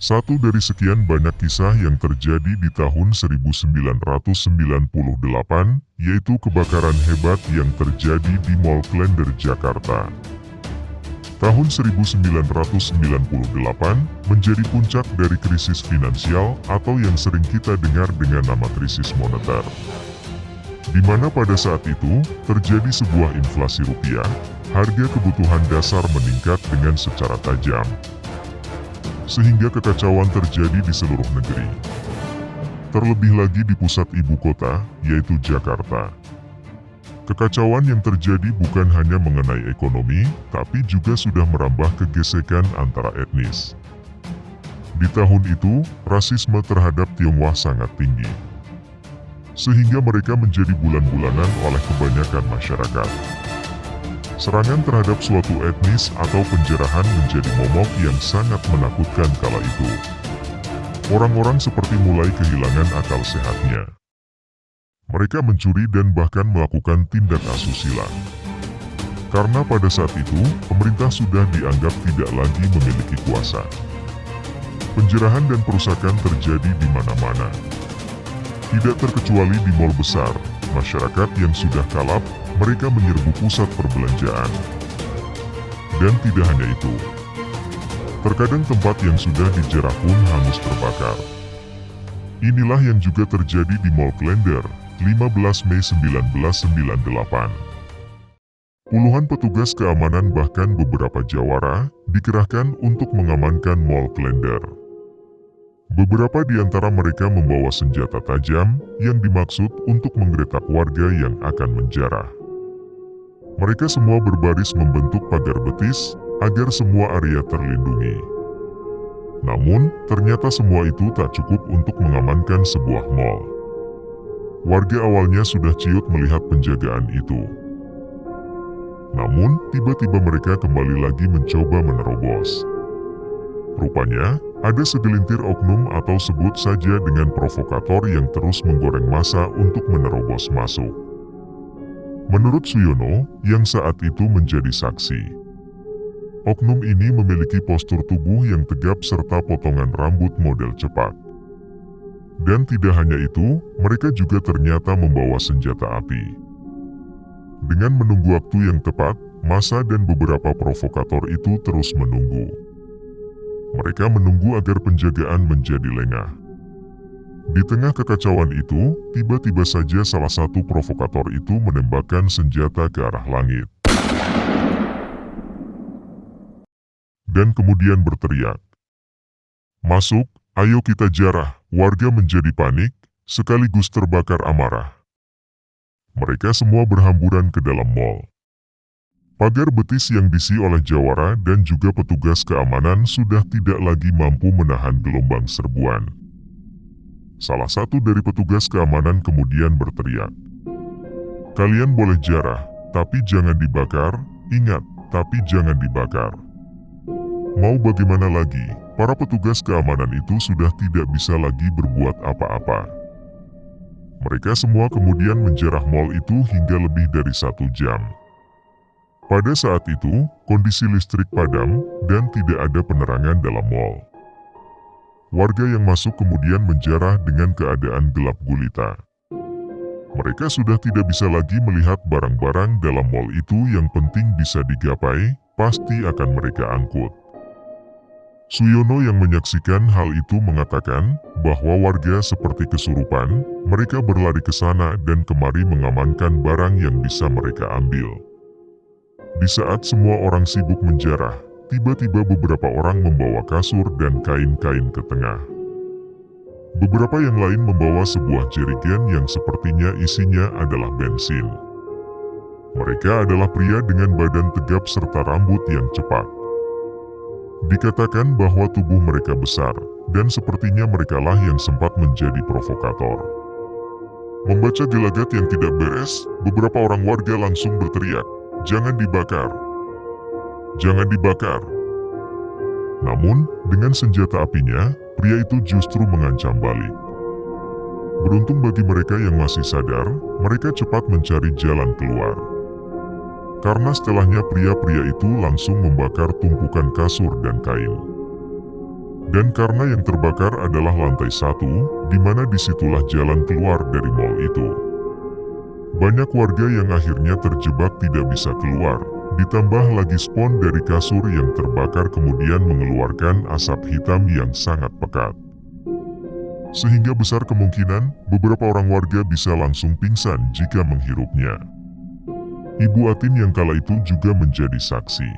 Satu dari sekian banyak kisah yang terjadi di tahun 1998, yaitu kebakaran hebat yang terjadi di Mall Klender, Jakarta. Tahun 1998 menjadi puncak dari krisis finansial atau yang sering kita dengar dengan nama krisis moneter. Di mana pada saat itu terjadi sebuah inflasi rupiah, harga kebutuhan dasar meningkat dengan secara tajam. Sehingga kekacauan terjadi di seluruh negeri. Terlebih lagi di pusat ibu kota, yaitu Jakarta. Kekacauan yang terjadi bukan hanya mengenai ekonomi, tapi juga sudah merambah ke gesekan antara etnis. Di tahun itu, rasisme terhadap Tionghoa sangat tinggi. Sehingga mereka menjadi bulan-bulanan oleh kebanyakan masyarakat. Serangan terhadap suatu etnis atau penjarahan menjadi momok yang sangat menakutkan kala itu. Orang-orang seperti mulai kehilangan akal sehatnya. Mereka mencuri dan bahkan melakukan tindak asusila. Karena pada saat itu, pemerintah sudah dianggap tidak lagi memiliki kuasa. Penjarahan dan perusakan terjadi di mana-mana. Tidak terkecuali di mal besar, masyarakat yang sudah kalap, mereka menyerbu pusat perbelanjaan. Dan tidak hanya itu. Terkadang tempat yang sudah dijarah pun hangus terbakar. Inilah yang juga terjadi di Mall Klender, 15 Mei 1998. Puluhan petugas keamanan bahkan beberapa jawara dikerahkan untuk mengamankan Mall Klender. Beberapa di antara mereka membawa senjata tajam yang dimaksud untuk menggeletak warga yang akan menjarah. Mereka semua berbaris membentuk pagar betis agar semua area terlindungi. Namun, ternyata semua itu tak cukup untuk mengamankan sebuah mal. Warga awalnya sudah ciut melihat penjagaan itu. Namun, tiba-tiba mereka kembali lagi mencoba menerobos. Rupanya, ada segelintir oknum atau sebut saja dengan provokator yang terus menggoreng massa untuk menerobos masuk. Menurut Suyono, yang saat itu menjadi saksi, oknum ini memiliki postur tubuh yang tegap serta potongan rambut model cepat. Dan tidak hanya itu, mereka juga ternyata membawa senjata api. Dengan menunggu waktu yang tepat, massa dan beberapa provokator itu terus menunggu. Mereka menunggu agar penjagaan menjadi lengah. Di tengah kekacauan itu, tiba-tiba saja salah satu provokator itu menembakkan senjata ke arah langit. Dan kemudian berteriak, "Masuk, ayo kita jarah." Warga menjadi panik, sekaligus terbakar amarah. Mereka semua berhamburan ke dalam mal. Pagar betis yang diisi oleh jawara dan juga petugas keamanan sudah tidak lagi mampu menahan gelombang serbuan. Salah satu dari petugas keamanan kemudian berteriak, "Kalian boleh jarah, tapi jangan dibakar, ingat, tapi jangan dibakar." Mau bagaimana lagi, para petugas keamanan itu sudah tidak bisa lagi berbuat apa-apa. Mereka semua kemudian menjarah mal itu hingga lebih dari 1 jam. Pada saat itu, kondisi listrik padam dan tidak ada penerangan dalam mal. Warga yang masuk kemudian menjarah dengan keadaan gelap gulita. Mereka sudah tidak bisa lagi melihat barang-barang dalam mal itu yang penting bisa digapai, pasti akan mereka angkut. Suyono yang menyaksikan hal itu mengatakan bahwa warga seperti kesurupan, mereka berlari ke sana dan kemari mengamankan barang yang bisa mereka ambil. Di saat semua orang sibuk menjarah, tiba-tiba beberapa orang membawa kasur dan kain-kain ke tengah. Beberapa yang lain membawa sebuah jerigen yang sepertinya isinya adalah bensin. Mereka adalah pria dengan badan tegap serta rambut yang cepat. Dikatakan bahwa tubuh mereka besar, dan sepertinya merekalah yang sempat menjadi provokator. Membaca gelagat yang tidak beres, beberapa orang warga langsung berteriak, "Jangan dibakar! Jangan dibakar!" Namun, dengan senjata apinya, pria itu justru mengancam balik. Beruntung bagi mereka yang masih sadar, mereka cepat mencari jalan keluar. Karena setelahnya pria-pria itu langsung membakar tumpukan kasur dan kain. Dan karena yang terbakar adalah lantai 1, di mana disitulah jalan keluar dari mal itu. Banyak warga yang akhirnya terjebak tidak bisa keluar, ditambah lagi spons dari kasur yang terbakar kemudian mengeluarkan asap hitam yang sangat pekat. Sehingga besar kemungkinan beberapa orang warga bisa langsung pingsan jika menghirupnya. Ibu Atin yang kala itu juga menjadi saksi.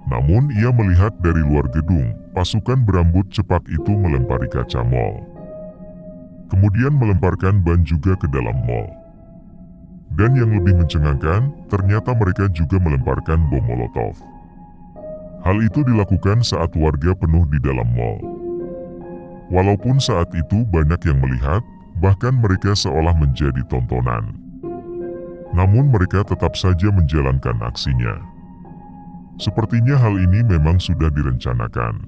Namun ia melihat dari luar gedung, pasukan berambut cepak itu melempari kaca mal. Kemudian melemparkan ban juga ke dalam mal. Dan yang lebih mencengangkan, ternyata mereka juga melemparkan bom molotov. Hal itu dilakukan saat warga penuh di dalam mal. Walaupun saat itu banyak yang melihat, bahkan mereka seolah menjadi tontonan. Namun mereka tetap saja menjalankan aksinya. Sepertinya hal ini memang sudah direncanakan.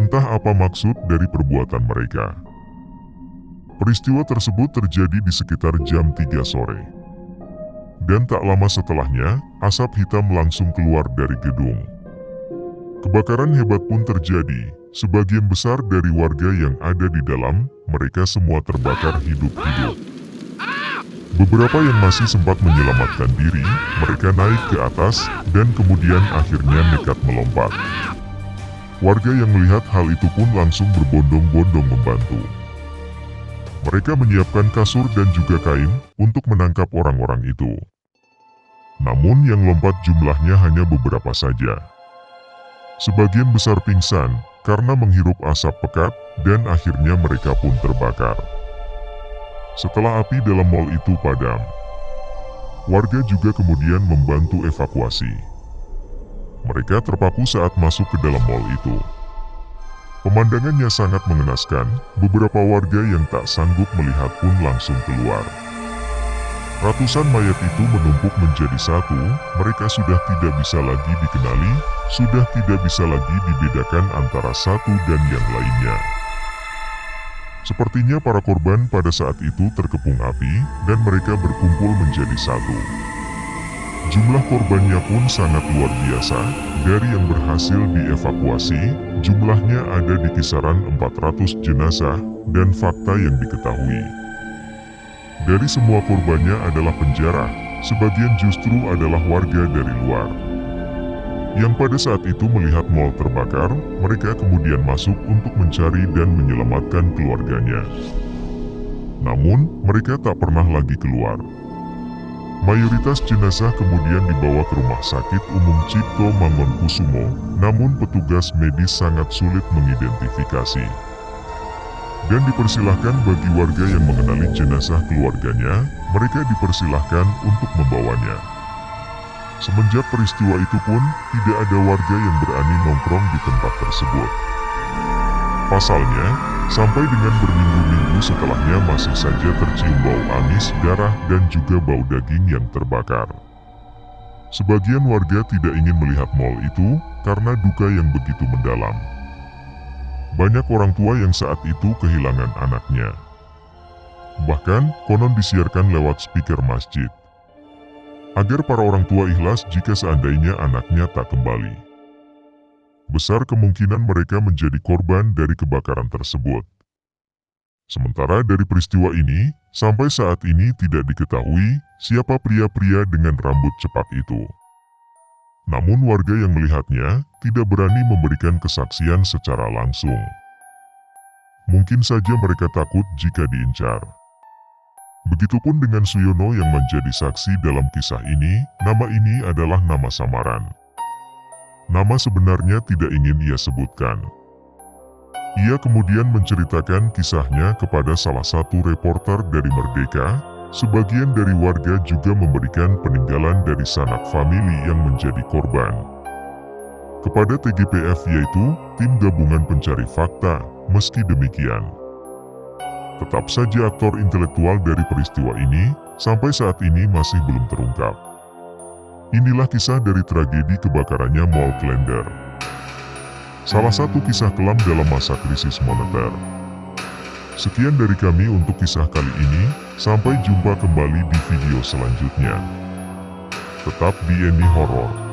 Entah apa maksud dari perbuatan mereka. Peristiwa tersebut terjadi di sekitar jam 3 sore. Dan tak lama setelahnya, asap hitam langsung keluar dari gedung. Kebakaran hebat pun terjadi. Sebagian besar dari warga yang ada di dalam, mereka semua terbakar hidup-hidup. Beberapa yang masih sempat menyelamatkan diri, mereka naik ke atas, dan kemudian akhirnya nekat melompat. Warga yang melihat hal itu pun langsung berbondong-bondong membantu. Mereka menyiapkan kasur dan juga kain untuk menangkap orang-orang itu. Namun yang lompat jumlahnya hanya beberapa saja. Sebagian besar pingsan karena menghirup asap pekat, dan akhirnya mereka pun terbakar. Setelah api dalam mal itu padam, warga juga kemudian membantu evakuasi. Mereka terpaku saat masuk ke dalam mal itu. Pemandangannya sangat mengenaskan, beberapa warga yang tak sanggup melihat pun langsung keluar. Ratusan mayat itu menumpuk menjadi satu, mereka sudah tidak bisa lagi dikenali, sudah tidak bisa lagi dibedakan antara satu dan yang lainnya. Sepertinya para korban pada saat itu terkepung api, dan mereka berkumpul menjadi satu. Jumlah korbannya pun sangat luar biasa, dari yang berhasil dievakuasi, jumlahnya ada di kisaran 400 jenazah, dan fakta yang diketahui. Dari semua korbannya adalah penjara, sebagian justru adalah warga dari luar. Yang pada saat itu melihat mal terbakar, mereka kemudian masuk untuk mencari dan menyelamatkan keluarganya. Namun, mereka tak pernah lagi keluar. Mayoritas jenazah kemudian dibawa ke Rumah Sakit Umum Cipto Mangunkusumo, namun petugas medis sangat sulit mengidentifikasi. Dan dipersilahkan bagi warga yang mengenali jenazah keluarganya, mereka dipersilahkan untuk membawanya. Semenjak peristiwa itu pun, tidak ada warga yang berani nongkrong di tempat tersebut. Pasalnya, sampai dengan berminggu-minggu setelahnya masih saja tercium bau amis, darah, dan juga bau daging yang terbakar. Sebagian warga tidak ingin melihat mal itu, karena duka yang begitu mendalam. Banyak orang tua yang saat itu kehilangan anaknya. Bahkan, konon disiarkan lewat speaker masjid. Agar para orang tua ikhlas jika seandainya anaknya tak kembali. Besar kemungkinan mereka menjadi korban dari kebakaran tersebut. Sementara dari peristiwa ini, sampai saat ini tidak diketahui siapa pria-pria dengan rambut cepak itu. Namun warga yang melihatnya tidak berani memberikan kesaksian secara langsung. Mungkin saja mereka takut jika diincar. Begitupun dengan Suyono yang menjadi saksi dalam kisah ini, nama ini adalah nama samaran. Nama sebenarnya tidak ingin ia sebutkan. Ia kemudian menceritakan kisahnya kepada salah satu reporter dari Merdeka. Sebagian dari warga juga memberikan peninggalan dari sanak famili yang menjadi korban kepada TGPF, yaitu Tim Gabungan Pencari Fakta. Meski demikian, tetap saja aktor intelektual dari peristiwa ini sampai saat ini masih belum terungkap. Inilah kisah dari tragedi kebakarannya Mall Klender. Salah satu kisah kelam dalam masa krisis moneter. Sekian dari kami untuk kisah kali ini, sampai jumpa kembali di video selanjutnya. Tetap di Eni Horor.